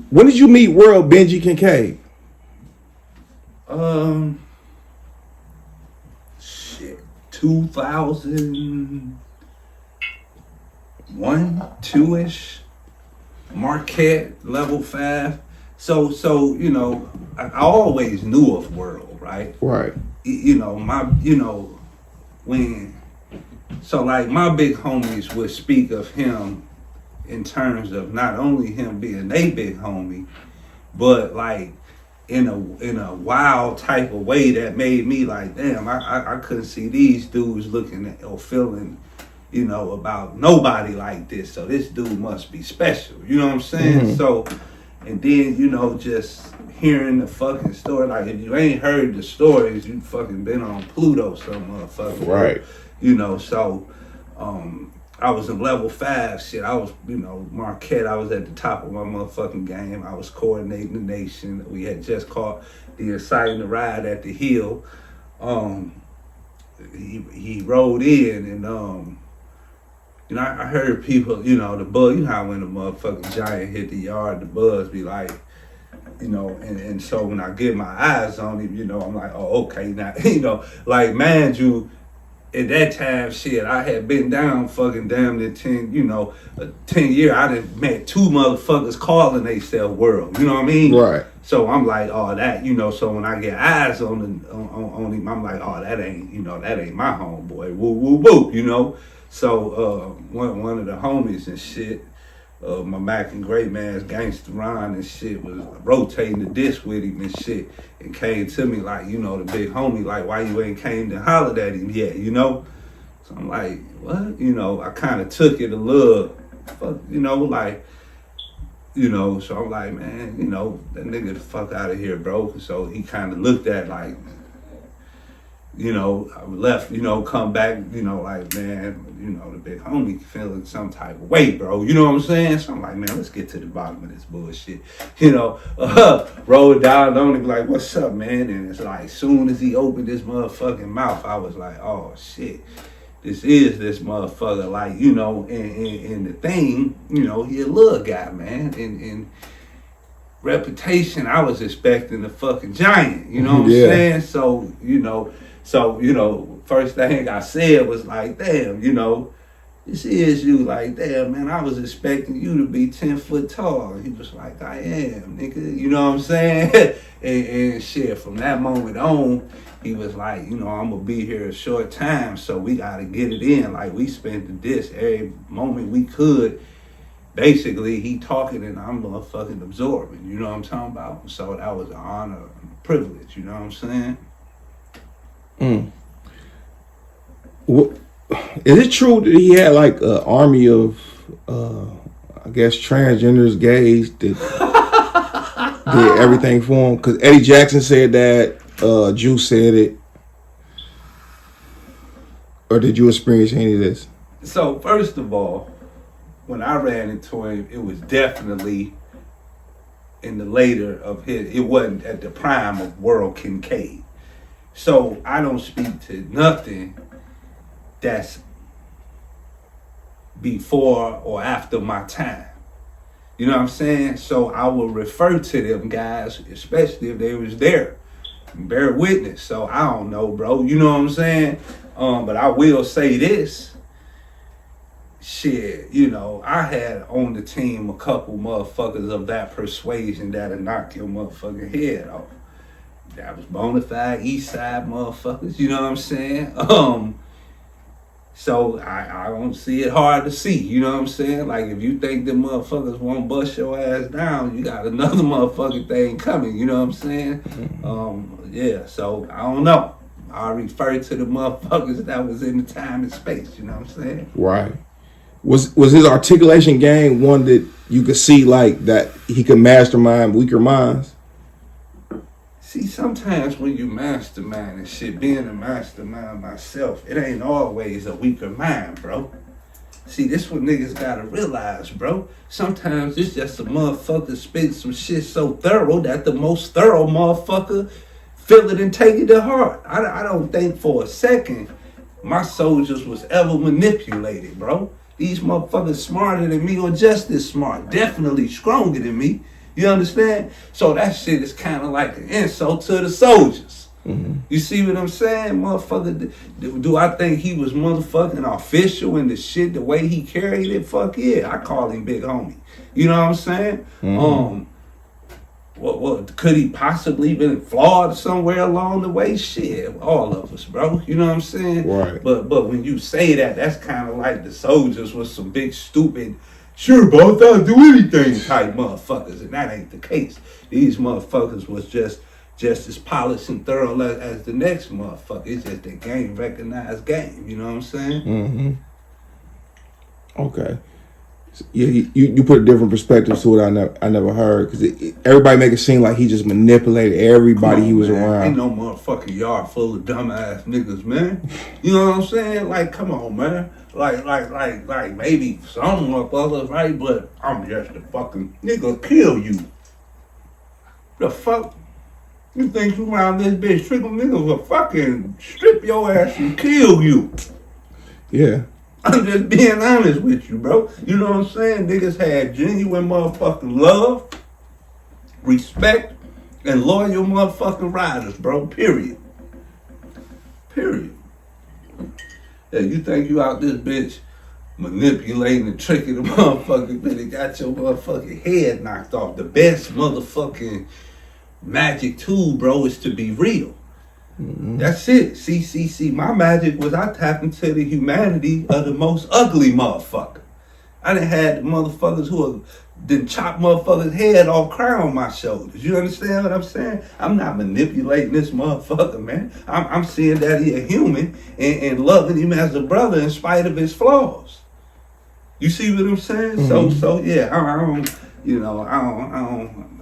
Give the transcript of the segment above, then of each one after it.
When did you meet World Benji Kincaid? Shit, 2001, 2-ish. Marquette, level 5. So you know, I always knew of World, right? Right. You know, when, so like my big homies would speak of him in terms of not only him being a big homie, but like in a wild type of way that made me like, damn, I couldn't see these dudes looking at or feeling, you know, about nobody like this. So this dude must be special. You know what I'm saying? Mm-hmm. So, and then, you know, just hearing the fucking story. Like, if you ain't heard the stories, you fucking been on Pluto some motherfucker. Right. You know, so I was in level 5 shit. I was, you know, Marquette, I was at the top of my motherfucking game. I was coordinating the nation. We had just caught the Exciting Ride at the Hill. He rode in and you know, I heard people, you know, the buzz, you know how when the motherfucking giant hit the yard, the buzz be like, you know, and so when I get my eyes on him, you know, I'm like, oh, okay, now, you know, like, man, you, at that time, shit, I had been down fucking damn near 10, you know, 10 years, I done met 2 motherfuckers calling themselves World, you know what I mean? Right. So I'm like, oh, that, you know, so when I get eyes on him, I'm like, oh, that ain't, you know, that ain't my homeboy, woo, woo, woo, you know? So one of the homies and shit, my Mac and Great Man's Gangsta Ron and shit was rotating the disc with him and shit, and came to me like, you know, the big homie, like, why you ain't came to hollered at him yet, you know? So I'm like, what? You know, I kind of took it a little, you know, like, you know, so I'm like, man, you know, that nigga the fuck out of here, bro. So he kind of looked at like, you know, I left, you know, come back, you know, like, man, you know, the big homie feeling some type of way, bro. You know what I'm saying? So I'm like, man, let's get to the bottom of this bullshit. You know, roll down on him like, what's up, man? And it's like, soon as he opened his motherfucking mouth, I was like, oh, shit. This is this motherfucker, like, you know, and the thing, you know, he a little guy, man. And reputation, I was expecting the fucking giant, you know what I'm saying? So, you know, first thing I said was like, damn, you know, this is you. Like, damn, man, I was expecting you to be 10 foot tall. He was like, I am, nigga. You know what I'm saying? and shit, from that moment on, he was like, you know, I'm going to be here a short time, so we got to get it in. Like, we spent the disc every moment we could. Basically, he talking and I'm motherfucking absorbing. You know what I'm talking about? So that was an honor and a privilege. You know what I'm saying? Is it true that he had like an army of, I guess, transgenders, gays that did everything for him? Because Eddie Jackson said that, Juice said it. Or did you experience any of this? So, first of all, when I ran into him, it was definitely in the later of his, it wasn't at the prime of World Kincaid. So, I don't speak to nothing that's before or after my time. You know what I'm saying? So I will refer to them guys, especially if they was there, and bear witness. So I don't know, bro. You know what I'm saying? But I will say this. Shit, you know, I had on the team a couple motherfuckers of that persuasion that'll knock your motherfucking head off. That was bona fide East Side motherfuckers. You know what I'm saying? So I don't see it hard to see, you know what I'm saying? Like, if you think them motherfuckers won't bust your ass down, you got another motherfucking thing coming, you know what I'm saying? Yeah, so I don't know. I refer to the motherfuckers that was in the time and space, you know what I'm saying? Right. Was his articulation game one that you could see like that he could mastermind weaker minds? See, sometimes when you mastermind and shit, being a mastermind myself, it ain't always a weaker mind, bro. See, this what niggas gotta realize, bro. Sometimes it's just a motherfucker spit some shit so thorough that the most thorough motherfucker feel it and take it to heart. I don't think for a second my soldiers was ever manipulated, bro. These motherfuckers smarter than me or just as smart. Definitely stronger than me. You understand? So that shit is kind of like an insult to the soldiers. You see what I'm saying, motherfucker? Do I think he was motherfucking official in the shit, the way he carried it? Fuck yeah, I call him big homie. You know what I'm saying? What could he possibly been flawed somewhere along the way? Shit, all of us, bro. You know what I'm saying? Right. But when you say that, that's kind of like the soldiers was some big stupid, sure, bro, I'll do anything type motherfuckers, and that ain't the case. These motherfuckers was just as polished and thorough as the next motherfucker. It's just a game recognized game. You know what I'm saying? Okay. Yeah, you put a different perspective to it. I never heard, because everybody make it seem like he just manipulated everybody he was around. Ain't no motherfucking yard full of dumbass niggas, man. You know what I'm saying? Like, come on, man. Like maybe some motherfuckers, right? But I'm just a fucking nigga kill you. The fuck? You think you around this bitch trickle niggas will fucking strip your ass and kill you? Yeah. I'm just being honest with you, bro. You know what I'm saying? Niggas had genuine motherfucking love, respect, and loyal motherfucking riders, bro. Period. Yeah, you think you out this bitch manipulating and tricking the motherfucker, but it got your motherfucking head knocked off. The best motherfucking magic tool, bro, is to be real. That's it. See, my magic was I tapped into the humanity of the most ugly motherfucker. I done had the motherfuckers who done chop motherfuckers' head off, crown my shoulders. You understand what I'm saying? I'm not manipulating this motherfucker, man. I'm seeing that he a human and loving him as a brother in spite of his flaws. You see what I'm saying? So yeah,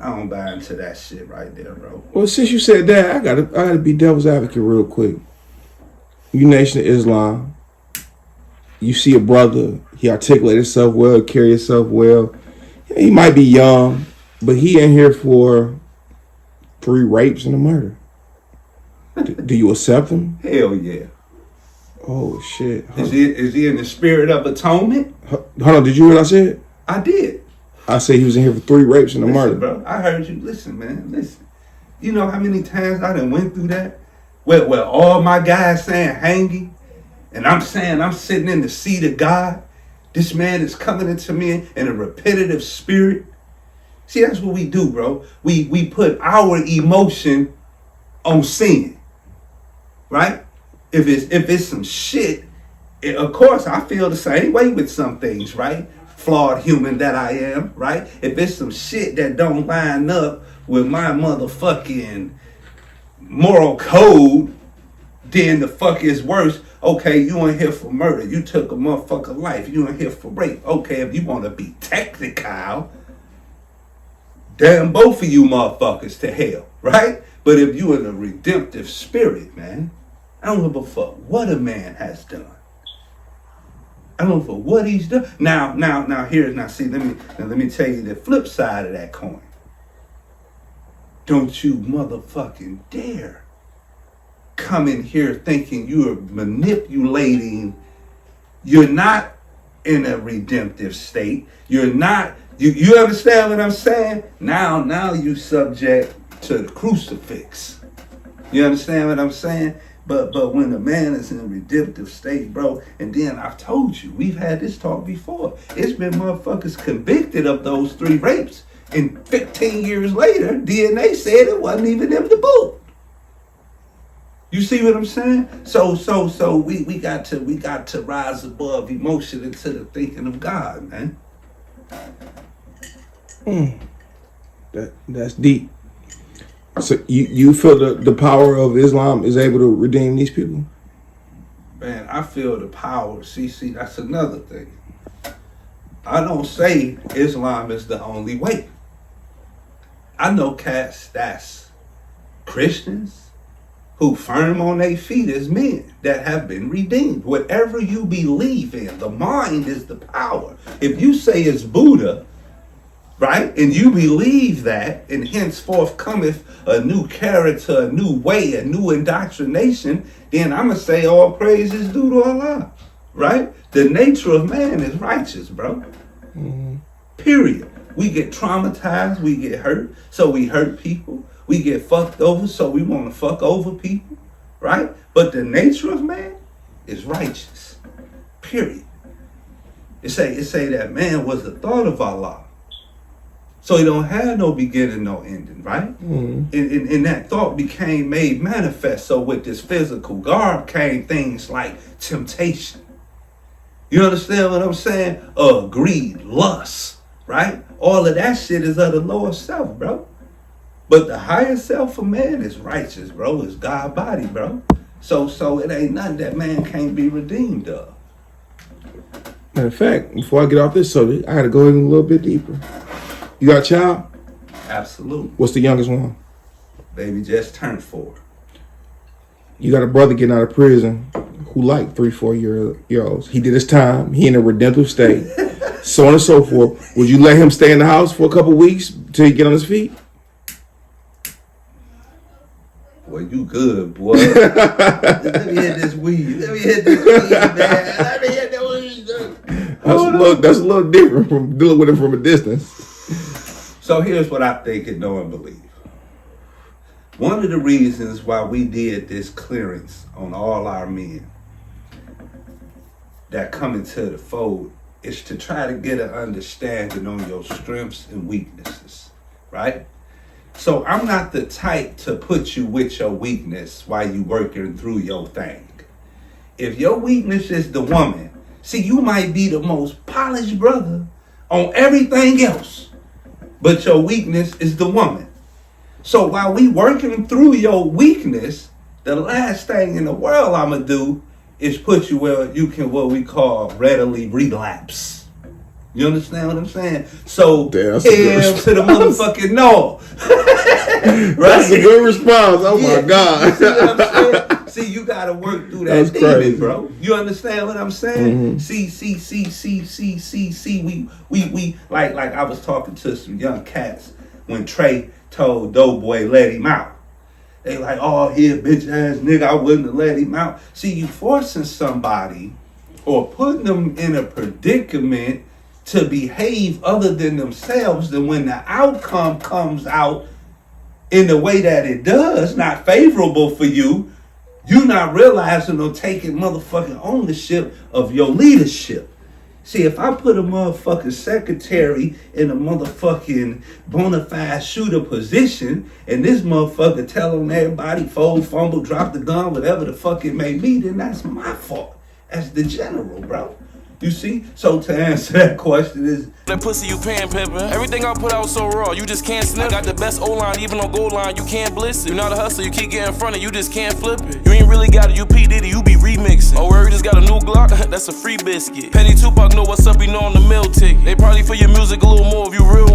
I don't buy into that shit right there, bro. Well, since you said that, I gotta be devil's advocate real quick. You Nation of Islam, you see a brother, he articulates himself well, carry himself well. He might be young, but he in here for 3 rapes and a murder. Do you accept him? Hell yeah. Oh shit. Is he in the spirit of atonement? Hold on, did you hear what I said? I did. I said he was in here for 3 rapes and a murder. Bro, I heard you. Listen, man, listen. You know how many times I done went through that? Where all my guys saying hanging, and I'm saying I'm sitting in the seat of God. This man is coming into me in a repetitive spirit. See, that's what we do, bro. We put our emotion on sin, right? If it's some shit, of course I feel the same way with some things, right? Flawed human that I am, right? If it's some shit that don't line up with my motherfucking moral code, then the fuck is worse. Okay, you in here for murder. You took a motherfucker life. You in here for rape. Okay, if you want to be technical, damn both of you motherfuckers to hell, right? But if you in a redemptive spirit, man, I don't give a fuck what a man has done. I don't know for what he's done. Now, see, let me tell you the flip side of that coin. Don't you motherfucking dare come in here thinking you're manipulating. You're not in a redemptive state. You're not, you understand what I'm saying? Now you subject to the crucifix. You understand what I'm saying? But when a man is in a redemptive state, bro, and then I've told you, we've had this talk before. It's been motherfuckers convicted of those 3 rapes, and 15 years later, DNA said it wasn't even them to boot. You see what I'm saying? So we got to rise above emotion into the thinking of God, man. That's deep. So you feel the power of Islam is able to redeem these people? Man, I feel the power. See, that's another thing. I don't say Islam is the only way. I know cats that's Christians who firm on their feet as men that have been redeemed. Whatever you believe in, the mind is the power. If you say it's Buddha, right, and you believe that, and henceforth cometh a new character, a new way, a new indoctrination, then I'm going to say all praise is due to Allah, right? The nature of man is righteous, bro. Period. We get traumatized, we get hurt, so we hurt people. We get fucked over, so we want to fuck over people, right? But the nature of man is righteous, period. It say that man was the thought of Allah. So he don't have no beginning, no ending, right? And that thought became made manifest. So with this physical garb came things like temptation. You understand what I'm saying? Greed, lust, right? All of that shit is of the lower self, bro. But the higher self of man is righteous, bro. It's God body, bro. So it ain't nothing that man can't be redeemed of. Matter of fact, before I get off this subject, I gotta go in a little bit deeper. You got a child? Absolutely. What's the youngest one? Baby just turned 4. You got a brother getting out of prison who like 3-4-year-olds. He did his time. He in a redemptive state. So on and so forth. Would you let him stay in the house for a couple weeks till he get on his feet? Boy, you good, boy. Let me hit this weed. Let me hit this weed, man. Let me hit this weed. That's a little different from dealing with him from a distance. So here's what I think and know and believe. One of the reasons why we did this clearance on all our men that come into the fold is to try to get an understanding on your strengths and weaknesses, right? So I'm not the type to put you with your weakness while you working through your thing. If your weakness is the woman, see, you might be the most polished brother on everything else, but your weakness is the woman. So while we working through your weakness, the last thing in the world I'm going to do is put you where you can, what we call, readily relapse. You understand what I'm saying? So, hell to the motherfucking no. Right? That's a good response. Oh my God. See what I'm saying? See, you got to work through that demon, bro. You understand what I'm saying? We like I was talking to some young cats when Trey told Doughboy let him out. They like, oh, here, bitch ass nigga, I wouldn't have let him out. See, you forcing somebody or putting them in a predicament to behave other than themselves, then when the outcome comes out in the way that it does, not favorable for you, you not realizing or taking motherfucking ownership of your leadership. See, if I put a motherfucking secretary in a motherfucking bona fide shooter position, and this motherfucker telling everybody fold, fumble, drop the gun, whatever the fuck it may be, then that's my fault as the general, bro. You see? So to answer that question is... That pussy you pan pimpin'. Everything I put out so raw, you just can't sniff. I got the best O-line, even on goal line, you can't bliss it. You not a hustler, you keep getting in front of, you just can't flip it. You ain't really got a UP Diddy, you be remixing. Oh, where you just got a new Glock? That's a free biscuit. Petty Tupac know what's up, we know on the mill ticket. They probably for your music a little more if you real with